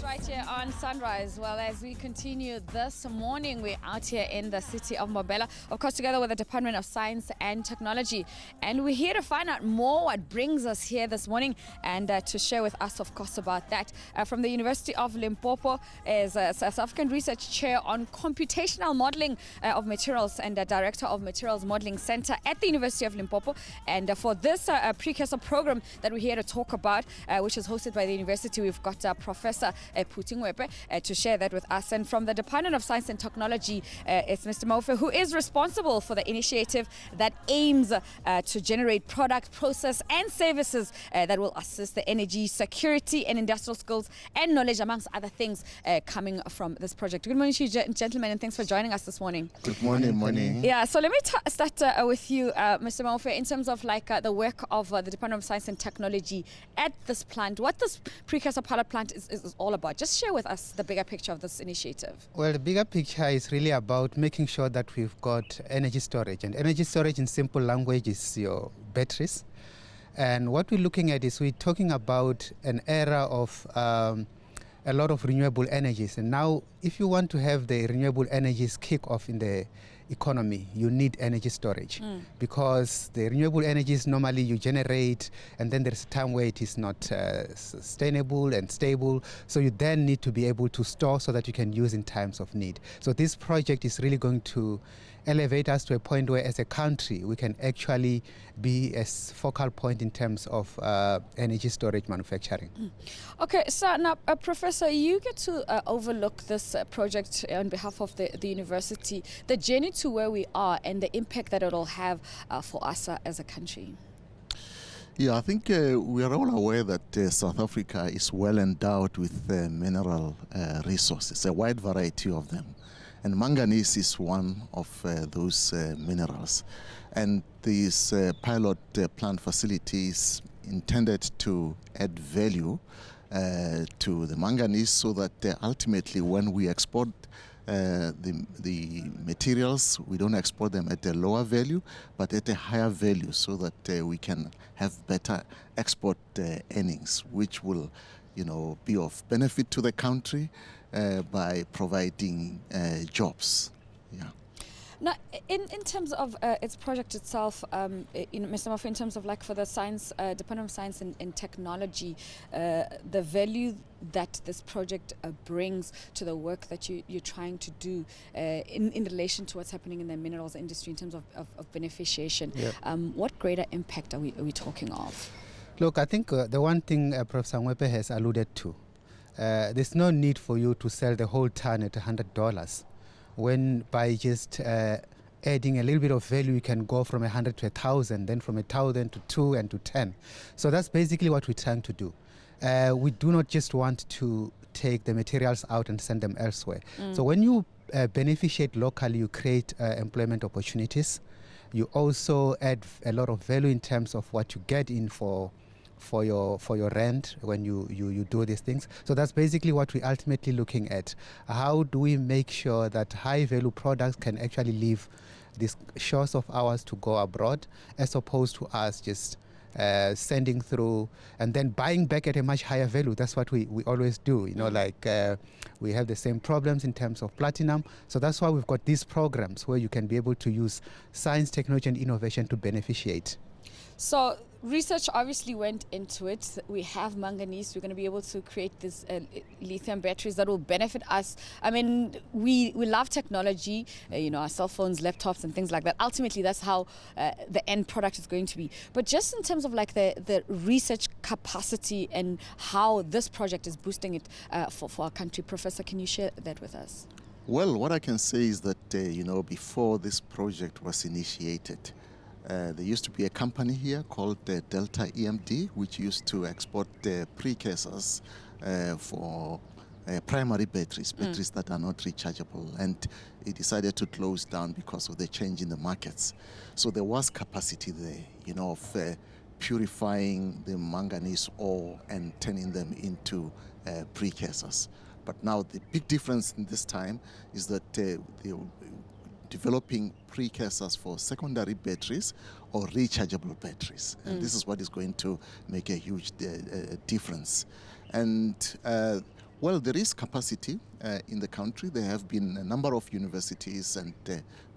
Right here on Sunrise. Well, as we continue this morning, we're out here in the city of Mobela, of course, together with the Department of Science and Technology. And we're here to find out more what brings us here this morning and to share with us, of course, about that. From the University of Limpopo is a South African Research Chair on Computational Modeling of Materials and Director of Materials Modeling Center at the University of Limpopo. And for this Precursor program that we're here to talk about, which is hosted by the university, we've got Professor Putingwepe to share that with us. And from the Department of Science and Technology, it's Mr. Mofe, who is responsible for the initiative that aims to generate product, process and services that will assist the energy security and industrial skills and knowledge, amongst other things, coming from this project. Good morning to you, gentlemen, and thanks for joining us this morning. Good morning. Morning. Yeah, so let me start with you, Mr. Mofe, in terms of the work of the Department of Science and Technology at this plant, what this Precursor pilot plant is all about. Just share with us the bigger picture of this initiative. Well, the bigger picture is really about making sure that we've got energy storage. And energy storage in simple language is your batteries. And what we're looking at is we're talking about an era of a lot of renewable energies. And now, if you want to have the renewable energies kick off in the economy, you need energy storage because the renewable energies normally you generate and then there's a time where it is not sustainable and stable. So you then need to be able to store so that you can use in times of need. So this project is really going to elevate us to a point where as a country we can actually be a focal point in terms of energy storage manufacturing. Okay, so now Professor, you get to overlook this project on behalf of the university, the journey to where we are and the impact that it'll have for us as a country. Yeah, I think we are all aware that South Africa is well endowed with mineral resources, a wide variety of them. And manganese is one of those minerals. And this pilot plant facility is intended to add value to the manganese so that ultimately when we export the materials, we don't export them at a lower value, but at a higher value so that we can have better export earnings, which will, be of benefit to the country by providing jobs. Yeah. Now, in terms of its project itself, Mr. Mofe, in terms of for the science, Department of Science and Technology, the value that this project brings to the work that you're trying to do in relation to what's happening in the minerals industry in terms of beneficiation, what greater impact are we talking of? Look, I think the one thing Professor Mwepe has alluded to, there's no need for you to sell the whole ton at $100 when by just adding a little bit of value you can go from 100 to 1,000, then from 1,000 to 2 and to 10. So that's basically what we're trying to do. We do not just want to take the materials out and send them elsewhere. So when you beneficiate locally, you create employment opportunities. You also add a lot of value in terms of what you get in for your rent when you do these things. So that's basically what we're ultimately looking at. How do we make sure that high value products can actually leave these shores of ours to go abroad, as opposed to us just sending through and then buying back at a much higher value. That's what we always do. We have the same problems in terms of platinum. So that's why we've got these programs where you can be able to use science, technology and innovation to beneficiate. So research obviously went into it. We have manganese. We're going to be able to create these lithium batteries that will benefit us. I mean, we love technology, our cell phones, laptops and things like that. Ultimately, that's how the end product is going to be. But just in terms of the research capacity and how this project is boosting it for our country, Professor, can you share that with us? Well, what I can say is that, before this project was initiated, there used to be a company here called Delta EMD, which used to export precursors for primary batteries that are not rechargeable. And it decided to close down because of the change in the markets. So there was capacity there, of purifying the manganese ore and turning them into precursors. But now the big difference in this time is that they're developing precursors for secondary batteries or rechargeable batteries. And this is what is going to make a huge difference. And Well, there is capacity in the country. There have been a number of universities and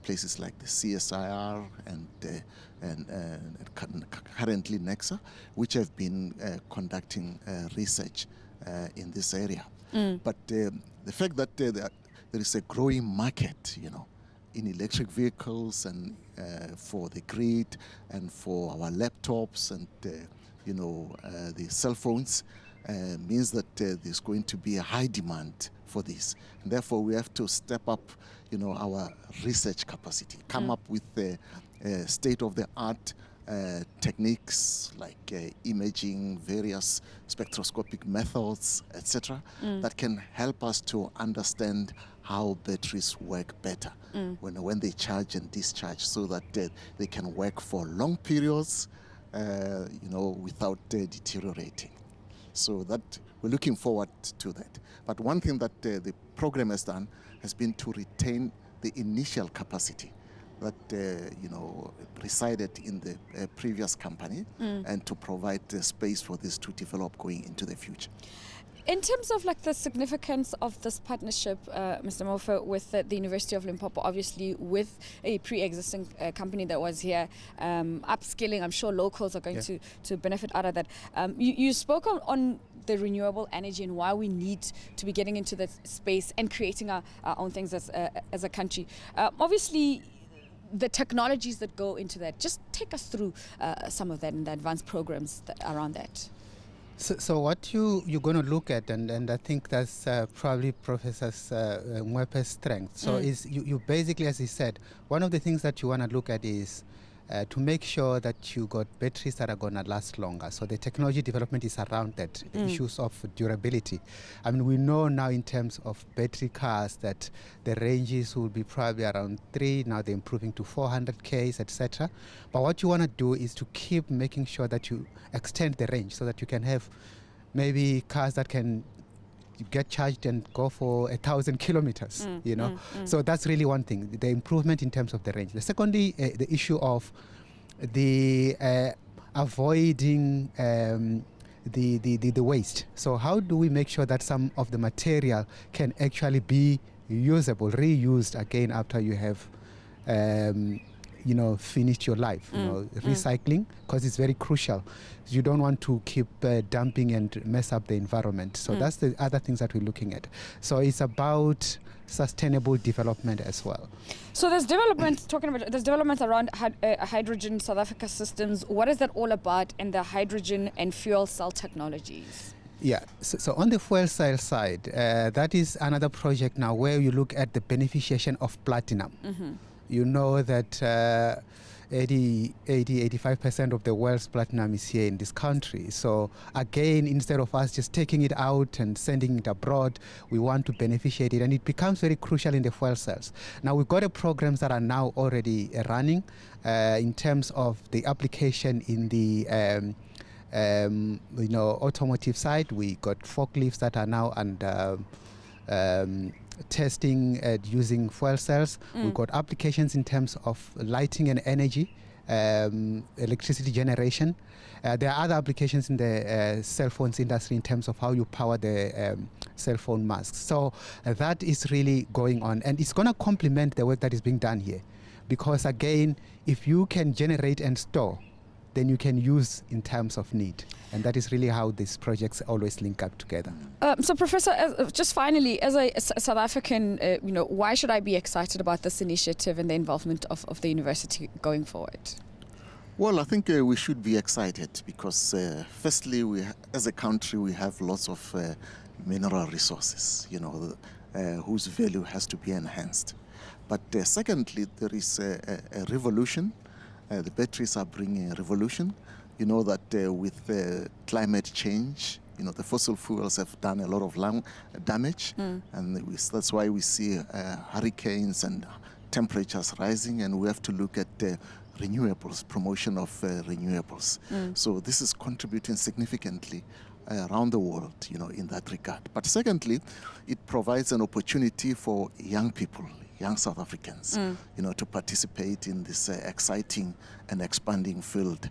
places like the CSIR and currently NEXA, which have been conducting research in this area. But the fact that there is a growing market, in electric vehicles and for the grid and for our laptops and the cell phones, means that there's going to be a high demand for this. And therefore, we have to step up, our research capacity, come up with state-of-the-art techniques like imaging, various spectroscopic methods, etc., that can help us to understand how batteries work better when they charge and discharge, so that they can work for long periods, without deteriorating. So that we're looking forward to that. But one thing that the program has done has been to retain the initial capacity that resided in the previous company, and to provide the space for this to develop going into the future. In terms of the significance of this partnership, Mr. Mofo, with the University of Limpopo, obviously with a pre-existing company that was here, upskilling, I'm sure locals are going to benefit out of that. You spoke on the renewable energy and why we need to be getting into that space and creating our own things as a country. Obviously, the technologies that go into that, just take us through some of that and the advanced programs around that. So what you're going to look at, and I think that's probably Professor Mwepe's strength. So is you basically, as he said, one of the things that you want to look at is to make sure that you got batteries that are going to last longer. So the technology development is around that, the issues of durability. I mean, we know now in terms of battery cars that the ranges will be probably around 3, now they're improving to 400 Ks, etc. But what you want to do is to keep making sure that you extend the range so that you can have maybe cars that can get charged and go for 1,000 kilometers, So that's really one thing, the improvement in terms of the range. The secondly, the issue of the avoiding the waste. So how do we make sure that some of the material can actually be usable, reused again after you have finished your life, recycling, because it's very crucial. You don't want to keep dumping and mess up the environment. So that's the other things that we're looking at. So it's about sustainable development as well. So there's development around hydrogen South Africa systems. What is that all about in the hydrogen and fuel cell technologies? Yeah, so on the fuel cell side, that is another project now where you look at the beneficiation of platinum. You know that 85% of the world's platinum is here in this country. So again, instead of us just taking it out and sending it abroad, we want to beneficiate it, and it becomes very crucial in the fuel cells. Now we've got programs that are now already running in terms of the application in the automotive side. We got forklifts that are now under testing using fuel cells. We've got applications in terms of lighting and energy, electricity generation. There are other applications in the cell phones industry in terms of how you power the cell phone masks. So that is really going on, and it's going to complement the work that is being done here, because again, if you can generate and store, then you can use in terms of need. And that is really how these projects always link up together. So Professor, just finally, as a South African, why should I be excited about this initiative and the involvement of the university going forward? Well, I think we should be excited because firstly, as a country, we have lots of mineral resources, whose value has to be enhanced. But secondly, there is a revolution. The batteries are bringing a revolution. You know that with climate change, the fossil fuels have done a lot of damage, and that's why we see hurricanes and temperatures rising, and we have to look at renewables, promotion of renewables. So this is contributing significantly around the world, in that regard. But secondly, it provides an opportunity for young people, young South Africans, to participate in this exciting and expanding field,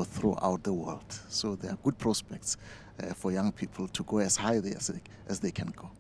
throughout the world. So there are good prospects for young people to go as high as they can go.